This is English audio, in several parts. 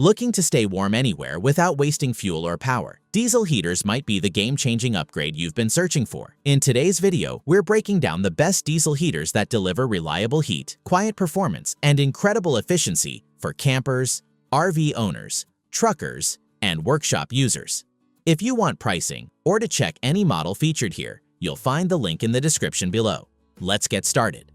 Looking to stay warm anywhere without wasting fuel or power? Diesel heaters might be the game-changing upgrade you've been searching for. In today's video, we're breaking down the best diesel heaters that deliver reliable heat, quiet performance, and incredible efficiency for campers, RV owners, truckers, and workshop users. If you want pricing or to check any model featured here, you'll find the link in the description below. Let's get started.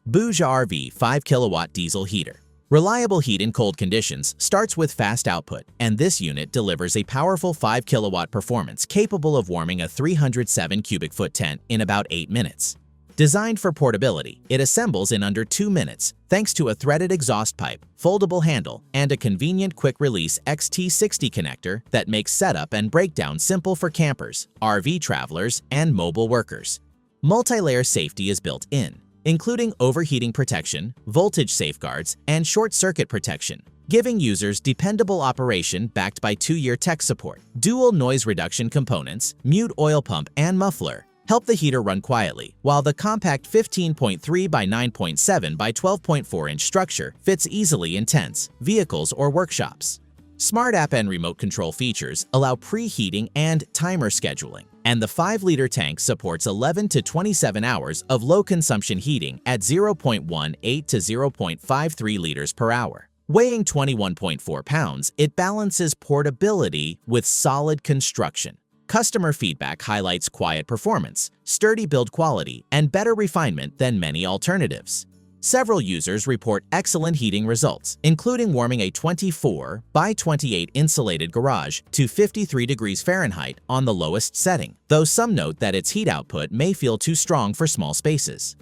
BougeRV 5 kilowatt diesel heater. Reliable heat in cold conditions starts with fast output, and this unit delivers a powerful 5 kilowatt performance capable of warming a 307 cubic foot tent in about 8 minutes. Designed for portability, it assembles in under 2 minutes thanks to a threaded exhaust pipe, foldable handle, and a convenient quick-release XT60 connector that makes setup and breakdown simple for campers, RV travelers, and mobile workers. Multi-layer safety is built in, including overheating protection, voltage safeguards, and short-circuit protection, giving users dependable operation backed by 2-year tech support. Dual noise reduction components, mute oil pump, and muffler help the heater run quietly, while the compact 15.3 by 9.7 by 12.4-inch structure fits easily in tents, vehicles, or workshops. Smart app and remote control features allow preheating and timer scheduling, and the 5-liter tank supports 11 to 27 hours of low-consumption heating at 0.18 to 0.53 liters per hour. Weighing 21.4 pounds, it balances portability with solid construction. Customer feedback highlights quiet performance, sturdy build quality, and better refinement than many alternatives. Several users report excellent heating results, including warming a 24 by 28 insulated garage to 53 degrees Fahrenheit on the lowest setting, though some note that its heat output may feel too strong for small spaces.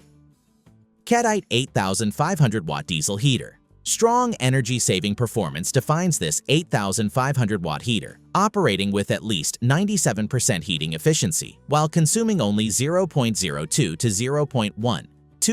Kedite 8500 watt diesel heater. Strong energy-saving performance defines this 8500 watt heater, operating with at least 97% heating efficiency while consuming only 0.02 to 0.12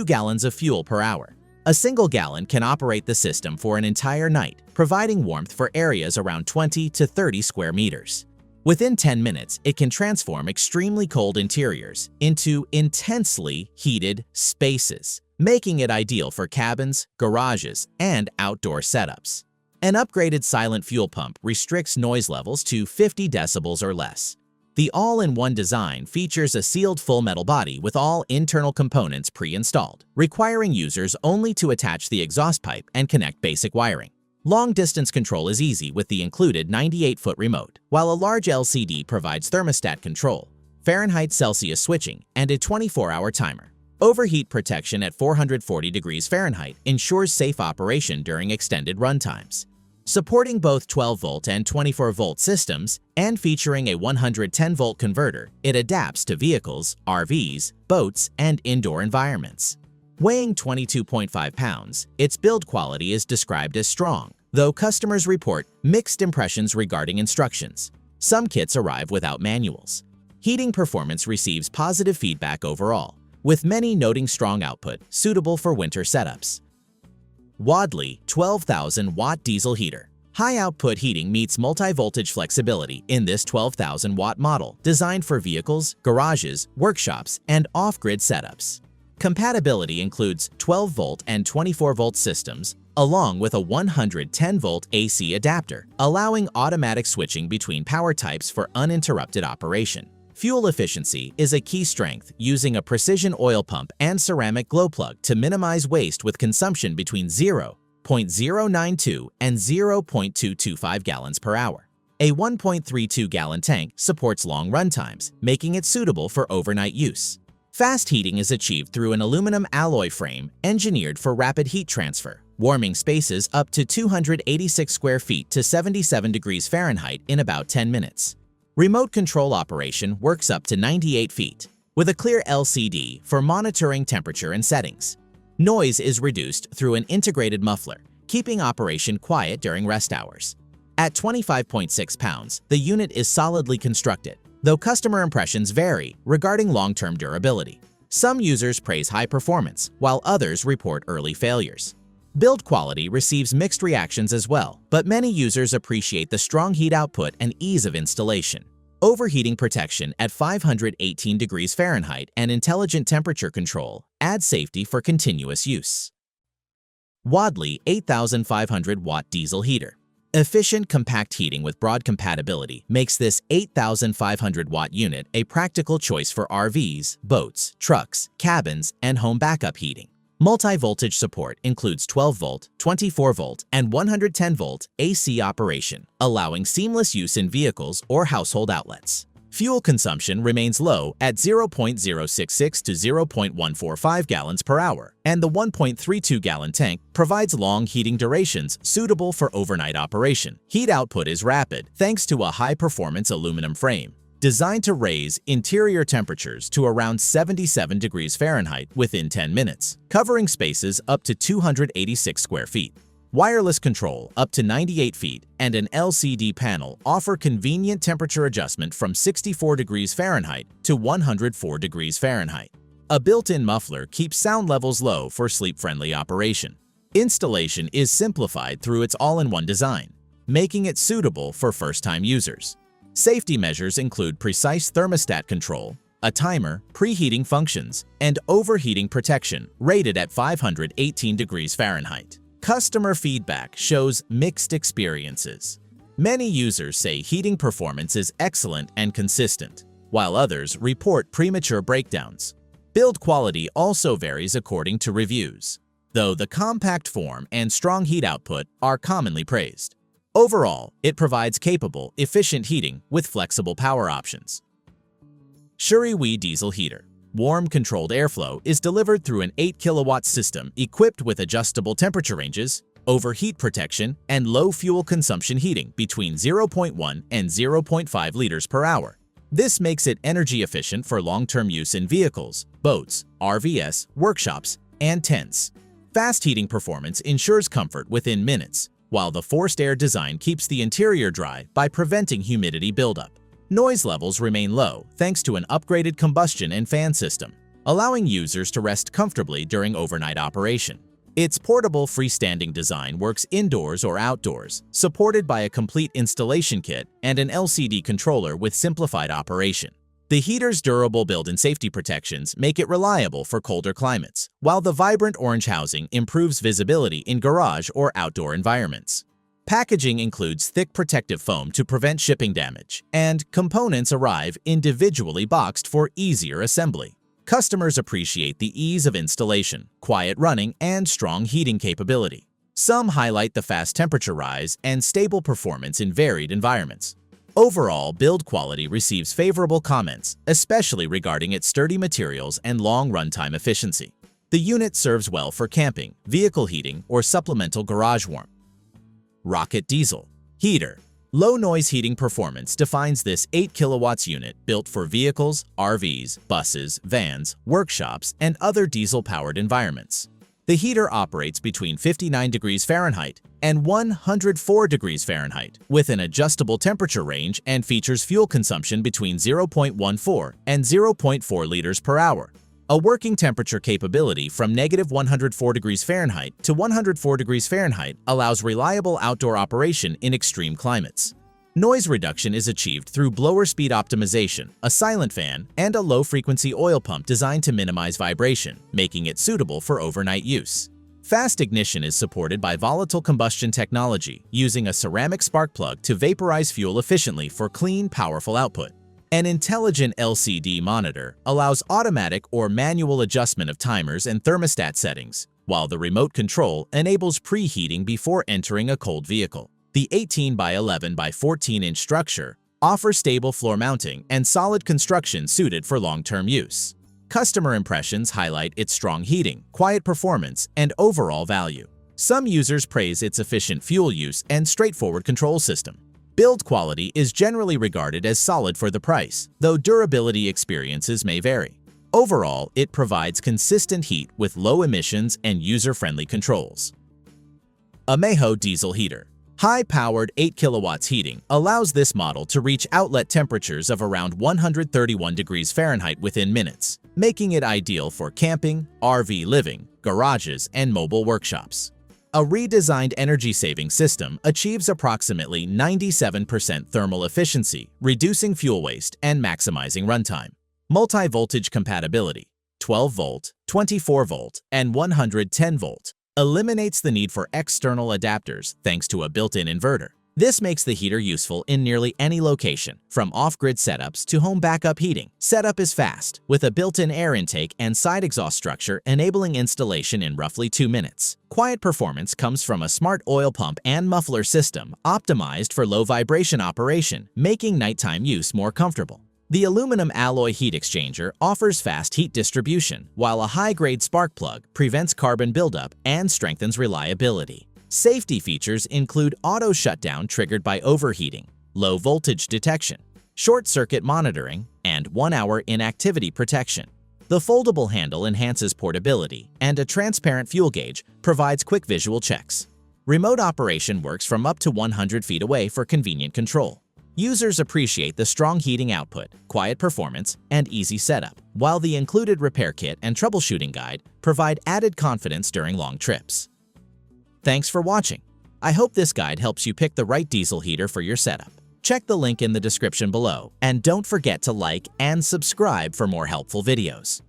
gallons of fuel per hour. A single gallon can operate the system for an entire night, providing warmth for areas around 20 to 30 square meters. Within 10 minutes, it can transform extremely cold interiors into intensely heated spaces, making it ideal for cabins, garages, and outdoor setups. An upgraded silent fuel pump restricts noise levels to 50 decibels or less. The all-in-one design features a sealed full metal body with all internal components pre-installed, requiring users only to attach the exhaust pipe and connect basic wiring. Long-distance control is easy with the included 98-foot remote, while a large LCD provides thermostat control, Fahrenheit-Celsius switching, and a 24-hour timer. Overheat protection at 440 degrees Fahrenheit ensures safe operation during extended run times. Supporting both 12-volt and 24-volt systems and featuring a 110-volt converter, it adapts to vehicles, RVs, boats, and indoor environments. Weighing 22.5 pounds, its build quality is described as strong, though customers report mixed impressions regarding instructions. Some kits arrive without manuals. Heating performance receives positive feedback overall, with many noting strong output suitable for winter setups. Wodli 12,000 watt diesel heater. High output heating meets multi-voltage flexibility in this 12,000 watt model, designed for vehicles, garages, workshops, and off-grid setups. Compatibility includes 12-volt and 24-volt systems, along with a 110-volt AC adapter, allowing automatic switching between power types for uninterrupted operation. Fuel efficiency is a key strength, using a precision oil pump and ceramic glow plug to minimize waste with consumption between 0.092 and 0.225 gallons per hour. A 1.32-gallon tank supports long run times, making it suitable for overnight use. Fast heating is achieved through an aluminum alloy frame engineered for rapid heat transfer, warming spaces up to 286 square feet to 77 degrees Fahrenheit in about 10 minutes. Remote control operation works up to 98 feet, with a clear LCD for monitoring temperature and settings. Noise is reduced through an integrated muffler, keeping operation quiet during rest hours. At 25.6 pounds, the unit is solidly constructed, though customer impressions vary regarding long-term durability. Some users praise high performance, while others report early failures. Build quality receives mixed reactions as well, but many users appreciate the strong heat output and ease of installation. Overheating protection at 518 degrees Fahrenheit and intelligent temperature control add safety for continuous use. Wodli 8500 watt diesel heater. Efficient compact heating with broad compatibility makes this 8,500-watt unit a practical choice for RVs, boats, trucks, cabins, and home backup heating. Multi-voltage support includes 12-volt, 24-volt, and 110-volt AC operation, allowing seamless use in vehicles or household outlets. Fuel consumption remains low at 0.066 to 0.145 gallons per hour, and the 1.32-gallon tank provides long heating durations suitable for overnight operation. Heat output is rapid thanks to a high-performance aluminum frame, designed to raise interior temperatures to around 77 degrees Fahrenheit within 10 minutes, covering spaces up to 286 square feet. Wireless control up to 98 feet and an LCD panel offer convenient temperature adjustment from 64 degrees Fahrenheit to 104 degrees Fahrenheit. A built-in muffler keeps sound levels low for sleep-friendly operation. Installation is simplified through its all-in-one design, making it suitable for first-time users. Safety measures include precise thermostat control, a timer, preheating functions, and overheating protection rated at 518 degrees Fahrenheit. Customer feedback shows mixed experiences. Many users say heating performance is excellent and consistent, while others report premature breakdowns. Build quality also varies according to reviews, though the compact form and strong heat output are commonly praised. Overall, it provides capable, efficient heating with flexible power options. Suriwee diesel heater. Warm, controlled airflow is delivered through an 8-kilowatt system equipped with adjustable temperature ranges, overheat protection, and low fuel consumption heating between 0.1 and 0.5 liters per hour. This makes it energy efficient for long-term use in vehicles, boats, RVs, workshops, and tents. Fast heating performance ensures comfort within minutes, while the forced air design keeps the interior dry by preventing humidity buildup. Noise levels remain low thanks to an upgraded combustion and fan system, allowing users to rest comfortably during overnight operation. Its portable freestanding design works indoors or outdoors, supported by a complete installation kit and an LCD controller with simplified operation. The heater's durable build and safety protections make it reliable for colder climates, while the vibrant orange housing improves visibility in garage or outdoor environments. Packaging includes thick protective foam to prevent shipping damage, and components arrive individually boxed for easier assembly. Customers appreciate the ease of installation, quiet running, and strong heating capability. Some highlight the fast temperature rise and stable performance in varied environments. Overall, build quality receives favorable comments, especially regarding its sturdy materials and long runtime efficiency. The unit serves well for camping, vehicle heating, or supplemental garage warmth. Rokkit diesel heater. Low noise heating performance defines this 8 kilowatts unit built for vehicles, RVs, buses, vans, workshops, and other diesel-powered environments. The heater operates between 59 degrees Fahrenheit and 104 degrees Fahrenheit with an adjustable temperature range and features fuel consumption between 0.14 and 0.4 liters per hour. A working temperature capability from -104 degrees Fahrenheit to 104 degrees Fahrenheit allows reliable outdoor operation in extreme climates. Noise reduction is achieved through blower speed optimization, a silent fan, and a low-frequency oil pump designed to minimize vibration, making it suitable for overnight use. Fast ignition is supported by volatile combustion technology, using a ceramic spark plug to vaporize fuel efficiently for clean, powerful output. An intelligent LCD monitor allows automatic or manual adjustment of timers and thermostat settings, while the remote control enables preheating before entering a cold vehicle. The 18 by 11 by 14-inch structure offers stable floor mounting and solid construction suited for long-term use. Customer impressions highlight its strong heating, quiet performance, and overall value. Some users praise its efficient fuel use and straightforward control system. Build quality is generally regarded as solid for the price, though durability experiences may vary. Overall, it provides consistent heat with low emissions and user-friendly controls. Ameho diesel heater. High-powered 8 kilowatts heating allows this model to reach outlet temperatures of around 131 degrees Fahrenheit within minutes, making it ideal for camping, RV living, garages, and mobile workshops. A redesigned energy-saving system achieves approximately 97% thermal efficiency, reducing fuel waste and maximizing runtime. Multi-voltage compatibility, 12-volt, 24-volt, and 110-volt, eliminates the need for external adapters thanks to a built-in inverter. This makes the heater useful in nearly any location, from off-grid setups to home backup heating. Setup is fast, with a built-in air intake and side exhaust structure enabling installation in roughly 2 minutes. Quiet performance comes from a smart oil pump and muffler system optimized for low vibration operation, making nighttime use more comfortable. The aluminum alloy heat exchanger offers fast heat distribution, while a high-grade spark plug prevents carbon buildup and strengthens reliability. Safety features include auto shutdown triggered by overheating, low voltage detection, short circuit monitoring, and 1-hour inactivity protection. The foldable handle enhances portability, and a transparent fuel gauge provides quick visual checks. Remote operation works from up to 100 feet away for convenient control. Users appreciate the strong heating output, quiet performance, and easy setup, while the included repair kit and troubleshooting guide provide added confidence during long trips. Thanks for watching. I hope this guide helps you pick the right diesel heater for your setup. Check the link in the description below, and don't forget to like and subscribe for more helpful videos.